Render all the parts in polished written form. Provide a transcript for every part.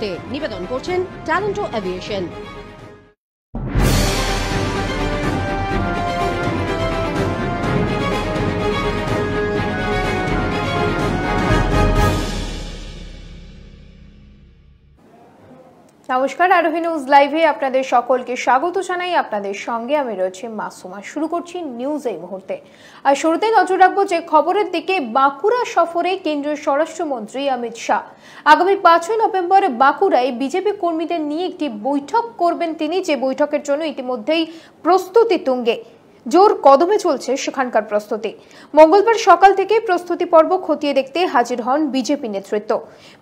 করতে নিবেদন করছেন ট্যালেন্টো এভিয়েশন। নমস্কার, আরোহী নিউজ লাইভে আপনাদের সকলকে স্বাগত জানাই। আপনাদের সঙ্গে আমি রয়েছি মাসুমা। শুরু করছি নিউজ এই মুহূর্তে। আর শুরুতেই নজর রাখবো যে খবরের দিকে। বাঁকুড়া সফরে কেন্দ্রীয় স্বরাষ্ট্রমন্ত্রী অমিত শাহ আগামী 5ই নভেম্বর বাঁকুড়ায় বিজেপি কর্মীদের নিয়ে একটি বৈঠক করবেন তিনি, যে বৈঠকের জন্য ইতিমধ্যেই প্রস্তুতি তুঙ্গে। জোর কদমে চলছে সেখানকার প্রস্তুতি। মঙ্গলবার সকাল থেকে প্রস্তুতি পর্ব খতিয়ে দেখতে হাজির হন বিজেপি নেতৃত্ব।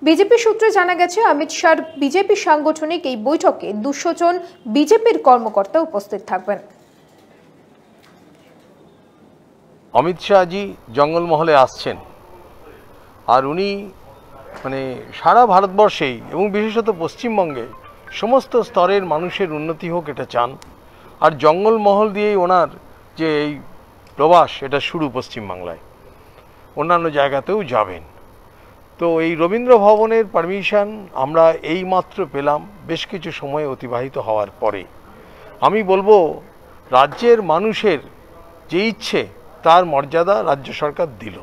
বিজেপি সূত্রে জানা গেছে অমিত শাহর বিজেপি সাংগঠনিক এই বৈঠকে 200 জন বিজেপির কর্মকর্তা উপস্থিত থাকবেন। অমিত শাহজি জঙ্গলমহলে আসছেন, আর উনি সারা ভারতবর্ষেই এবং বিশেষত পশ্চিমবঙ্গে সমস্ত স্তরের মানুষের উন্নতি হোক এটা চান। আর জঙ্গলমহল দিয়েই ওনার যে এই প্রবাস এটা শুরু পশ্চিমবাংলায়, অন্যান্য জায়গাতেও যাবেন। তো এই রবীন্দ্র ভবনের পারমিশন আমরা এইমাত্র পেলাম বেশ কিছু সময় অতিবাহিত হওয়ার পরে। আমি বলবো রাজ্যের মানুষের যে ইচ্ছে তার মর্যাদা রাজ্য সরকার দিল।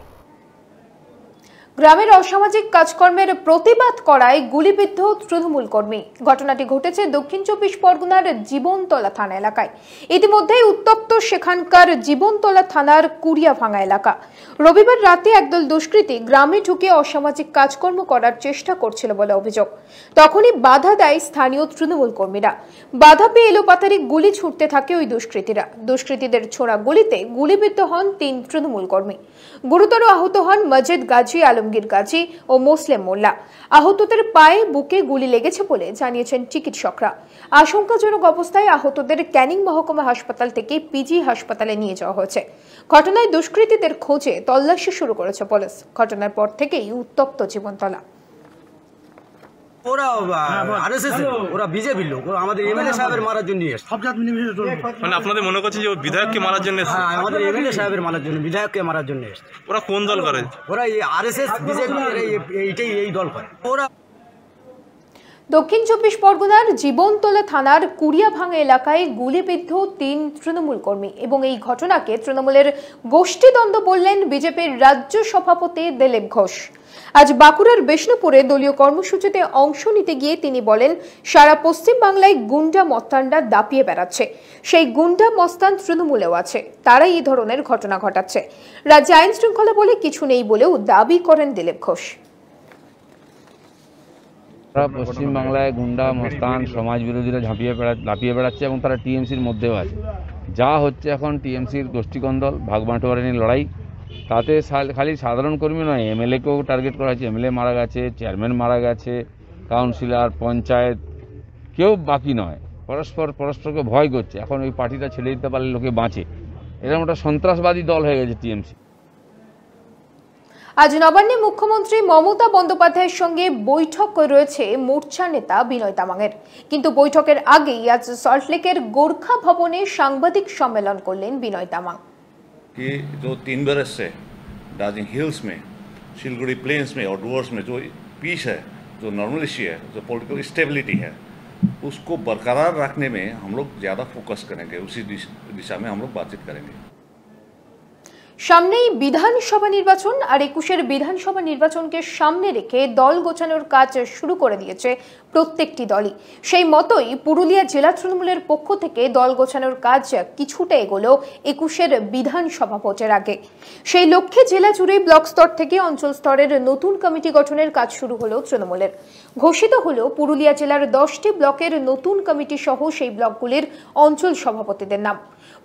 গ্রামের অসামাজিক কাজকর্মের প্রতিবাদ করায় গুলিবিদ্ধ তৃণমূল কর্মী। ঘটনাটি ঘটেছে দক্ষিণ 24 পরগনার জীবনতলা থানা এলাকায়। ইতিমধ্যেই উত্তপ্ত সেখানকার জীবনতলা থানার কুড়িয়াভাঙা এলাকা। রবিবার রাতে একদল দুষ্কৃতী গ্রামে ঢুকে অসামাজিক কাজকর্ম করার চেষ্টা করছিল বলে অভিযোগ। তখনই বাধা দেয় স্থানীয় তৃণমূল কর্মীরা। বাধা পেয়ে এলোপাতাড়ি গুলি ছুটতে থাকে ওই দুষ্কৃতীরা। দুষ্কৃতীদের ছোড়া গুলিতে গুলিবিদ্ধ হন 3 তৃণমূল কর্মী। গুরুতর আহত হন মজিদ গাজী, আলমগীর গাজী ও মুসলিম মোল্লা। আহতদের পায়ে বুকে গুলি লেগেছে বলে জানিয়েছেন চিকিৎসকরা। আশঙ্কাজনক অবস্থায় আহতদের ক্যানিং মহকুমা হাসপাতাল থেকে পিজি হাসপাতালে নিয়ে যাওয়া হয়েছে। ঘটনায় দুষ্কৃতীদের খোঁজে তল্লাশি শুরু করেছে পুলিশ। ঘটনার পর থেকেই উত্তপ্ত জীবনতলা। ওরা আরএসএস, ওরা বিজেপির লোক, ওরা আমাদের এমএলএ সাহেবের মারার জন্য এসেছে। সব জাত মিলেমিশে চলবে। মানে আপনাদের মনে করছেন যে বিধায়ককে মারার জন্য এসেছে? হ্যাঁ, আমাদের এমএলএ সাহেবের মারার জন্য, বিধায়ককে মারার জন্য এসেছে। ওরা কোন দল করে? ওরা এই আরএসএস, বিজেপি, এই দল করে ওরা। দক্ষিণ 24 পরগনার জীবনতলা থানার কুড়িয়াভাঙা এলাকায় গুলিবিদ্ধ 3 তৃণমূল কর্মী এবং এই ঘটনাকে তৃণমূলের গোষ্ঠীদ্বন্দ্ব বললেন বিজেপির রাজ্য সভাপতি দিলীপ ঘোষ। আজ বাঁকুড়ার বিষ্ণুপুরে দলীয় কর্মসূচিতে অংশ নিতে গিয়ে তিনি বলেন, সারা পশ্চিম বাংলায় গুন্ডা মস্তানরা দাপিয়ে বেড়াচ্ছে। সেই গুন্ডা মস্তান তৃণমূলেও আছে, তারাই এই ধরনের ঘটনা ঘটাচ্ছে। রাজ্যে আইন শৃঙ্খলা বলে কিছু নেই বলেও দাবি করেন দিলীপ ঘোষ। পশ্চিম বাংলায় গুন্ডা মস্তান সমাজ বিরোধীরা লাফিয়ে বেড়াচ্ছে এবং তারা টিএমসির মধ্যেও আছে। যা হচ্ছে এখন টিএমসির গোষ্ঠীকন্দল, ভাগবাঁটোয়ারা নিয়ে লড়াই, তাতে খালি সাধারণ কর্মী নয়, এমএলএকেও টার্গেট করা হয়েছে। এমএলএ মারা গেছে, চেয়ারম্যান মারা গেছে, কাউন্সিলর, পঞ্চায়েত, কেউ বাকি নয়। পরস্পরকে ভয় করছে। এখন ওই পার্টিটা ছেড়ে দিতে পারলে লোকে বাঁচে। এরকম একটা সন্ত্রাসবাদী দল হয়ে গেছে টিএমসি। আজ নবান্নে মুখ্যমন্ত্রী মমতা বন্দ্যোপাধ্যায়ের সঙ্গে বৈঠক রয়েছে মোর্চা নেতা বিনয় তামাংয়ের। কিন্তু বৈঠকের আগেই আজ সল্টলেকের গোর্খা ভবনে সাংবাদিক সম্মেলন করলেন বিনয় তামাং। कि जो 3 बरस से दार्जिलिंग हिल्स में, सिलगुड़ी प्लेन्स में और डुवर्स में जो पीस है, जो नॉर्मलिटी है, जो पॉलिटिकल स्टेबिलिटी है, उसको बरकरार रखने में हम लोग ज़्यादा फोकस करेंगे। उसी दिशा में हम लोग बातचीत करेंगे। সামনেই বিধানসভা নির্বাচন, আর 21-এর বিধানসভা নির্বাচনকে সামনে রেখে দল গোছানোর কাজ শুরু করে দিয়েছে প্রত্যেকটি দলই। সেই মতোই পুরুলিয়া জেলা তৃণমূলের পক্ষ থেকে দল গোছানোর কাজ কিছুটা এগোলো 21-এর বিধানসভা ভোটের আগে। সেই লক্ষ্যে জেলা জুড়ে ব্লক স্তর থেকে অঞ্চল স্তরের নতুন কমিটি গঠনের কাজ শুরু হলো তৃণমূলের। ঘোষিত হলো পুরুলিয়া জেলার 10টি ব্লকের নতুন কমিটি সহ সেই ব্লকগুলির অঞ্চল সভাপতিদের নাম।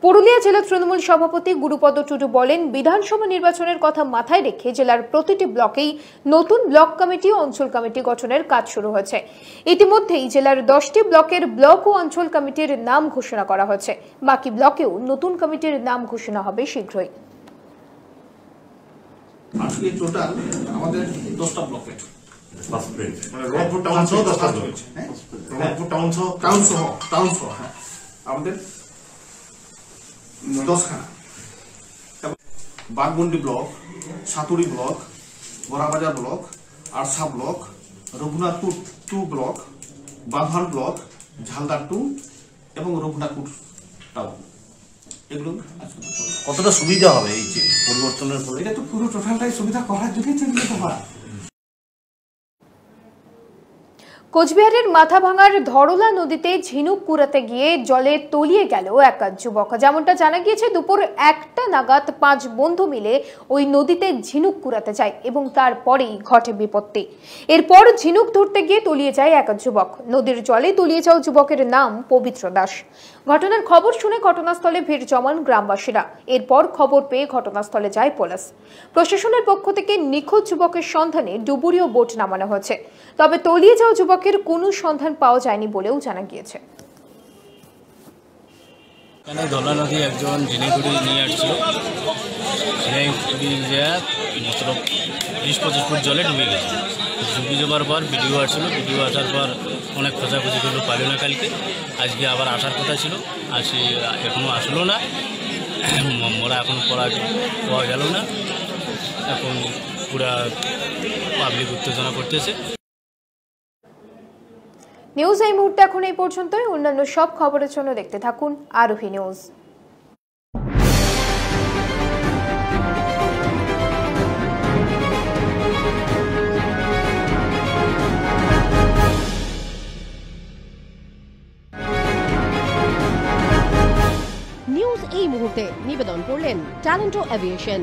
পুরুলিয়া জেলা তৃণমূল সভাপতি গুরুপদ টুডু বলেন, বিধানসভা নির্বাচনের কথা মাথায় রেখে জেলার প্রতিটি ব্লকেই নতুন ব্লক কমিটি ও অঞ্চল কমিটি গঠনের কাজ শুরু হয়েছে। ইতিমধ্যেই জেলার 10টি ব্লকের ব্লক ও অঞ্চল কমিটির নাম ঘোষণা করা হয়েছে। বাকি ব্লকেও নতুন কমিটির নাম ঘোষণা হবে শীঘ্রই। আজকে টোটাল আমাদের 10টা ব্লকে মানে রংপুর টাউন সহ 10টা ব্লক আছে। রংপুর টাউন সহ আমাদের 10খানা। Baghmundi block, Saturi block, Barabazar block, Arsha block, Raghunathpur 2 block, Bandhan block, Jhalda 2 এবং রঘুনাথপুর টাউন। এগুলো কতটা সুবিধা হবে এই যে পরিবর্তনের ফলে? এটা তো পুরো টোটালটাই সুবিধা করার জন্যই চিন্তিত হওয়া। কোচবিহারের মাথাভাঙার ধরলা নদীতে ঝিনুক কুড়াতে গিয়ে জলে তলিয়ে গেল এক যুবক। যেমনটা জানা গিয়েছে, দুপুর 1টা নাগাদ 5 বন্ধু মিলে ওই নদীতে ঝিনুক কুড়াতে যায় এবং তারপরেই ঘটে বিপত্তি। এরপর ঝিনুক ধরতে গিয়ে তলিয়ে যায় এক যুবক। নদীর জলে তলিয়ে যাওয়া যুবকের নাম পবিত্র দাস। ঘটনার খবর শুনে ঘটনাস্থলে ভিড় জমান গ্রামবাসীরা। এরপর খবর পেয়ে ঘটনাস্থলে যায় পুলিশ। প্রশাসনের পক্ষ থেকে নিখোঁজ যুবকের সন্ধানে ডুবুরিও বোট নামানো হয়েছে। তবে তলিয়ে যাওয়া যুবকের কোনো সন্ধান পাওয়া যায়নি বলেও জানা গিয়েছে। এখানে ধলা নদী একজন ঝিনাইগুড়ি নিয়ে আসছিল, ঝিনাইগুড়ি মতলব 20-25 ফুট জলে ডুবে গেছে। ডুবে যাবার পর ভিডিও আসছিল, ভিডিও আসার পর অনেক খোঁজাখুঁজি করলো, পাইল না কালকে। আজকে আবার আসার কথা ছিল, এখনও আসলো না। মোরা এখন পাওয়া গেল না। এখন পুরা পাবলিক উত্তেজনা করতেছে। নিউজ এই মুহূর্তে এখন এই পর্যন্তই। অন্যান্য সব খবরের জন্য দেখতে থাকুন আরোহী নিউজ। নিউজ এই মুহূর্তে নিবেদন করলেন ট্যালেন্টো এভিয়েশন।